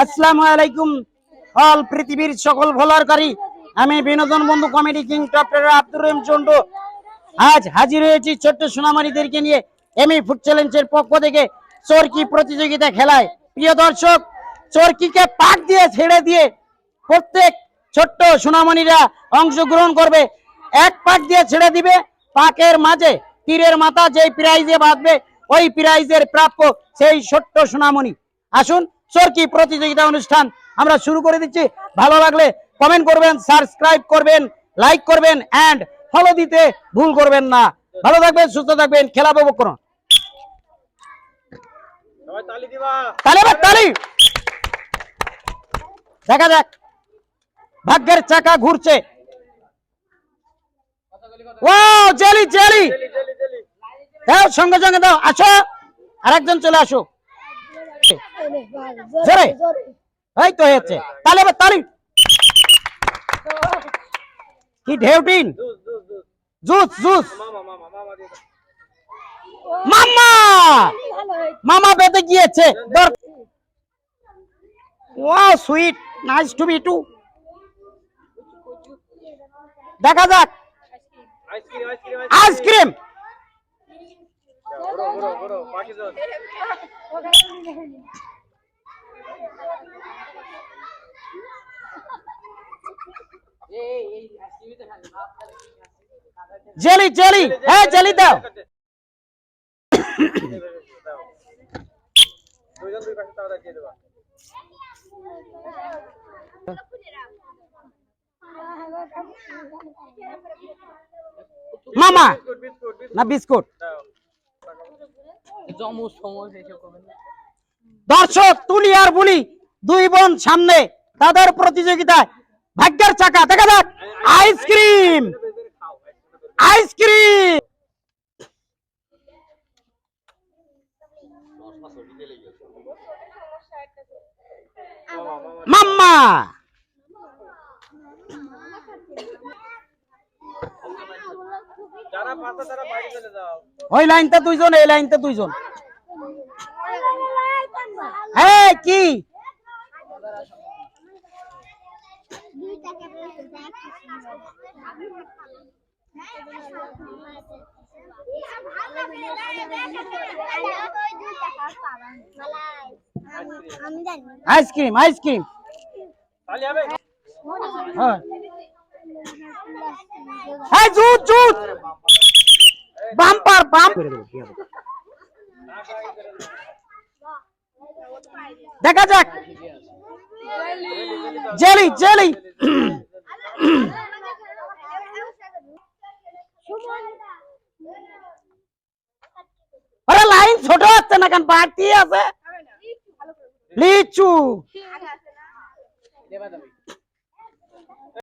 আসসালামু আলাইকুম অল পৃথিবীর সকল ভোলারকারী। আমি বিনোদন বন্ধু comedy king doctor Abdur Rahim Chandu আজ হাজির হয়েছি ছোট্ট সোনামণিদেরকে নিয়ে এমি ফুড চ্যালেঞ্জের পক্ষ থেকে চরকি প্রতিযোগিতা খেলায়। প্রিয় দর্শক, চরকিকে পাক দিয়ে ছেড়ে দিয়ে প্রত্যেক ছোট্ট সোনামণিরা অংশগ্রহণ করবে। এক পাক দিয়ে ছেড়ে দিবে, পাকের মাঝে তীরের মাথা যেই প্রাইজে বাঁধবে ওই প্রাইজের প্রাপ্য সেই ছোট্ট সোনামণি। আসুন চরকি প্রতিযোগিতা অনুষ্ঠান আমরা শুরু করে দিচ্ছি। ভালো লাগলে কমেন্ট করবেন, সাবস্ক্রাইব করবেন, লাইক করবেন এন্ড ফলো দিতে ভুল করবেন না। ভালো থাকবেন, সুস্থ থাকবেন, খেলা উপভোগ করুন। তালি দেখা যাক, ভাগ্যের চাকা ঘুরছে। ও জেলি জেলি দাও, সঙ্গে সঙ্গে দাও, আসো আরেকজন চলে আসো। জোরে এই তো হয়েছে, তাহলে এবার তালি। কি ঢেউটিন, জুস জুস, মামা মামা বেঁধে গিয়েছে। Wow sweet, nice to meet you. দেখা যাক, আইসক্রিম জেলি জেলি, হ্যাঁ জেলি দাও। মামা না বিস্কুট। দর্শক তুলি আর বুলি দুই বোন সামনে, তাদের প্রতিযোগিতায় ভাগ্যের চাকা। দেখা যাক, আইসক্রিম আইসক্রিম। মাম্মা ওই লাইনটা দুইজন, এই লাইনটা দুইজন। হ্যাঁ কি আইসক্রিম আইসক্রিম। হ্যাঁ জুত জুত, বাম্পার বাম্প। দেখা যাক, জেলি জেলি। আরে লাইন ছোট হচ্ছে না কেন, বাড়তি আছে। লিচু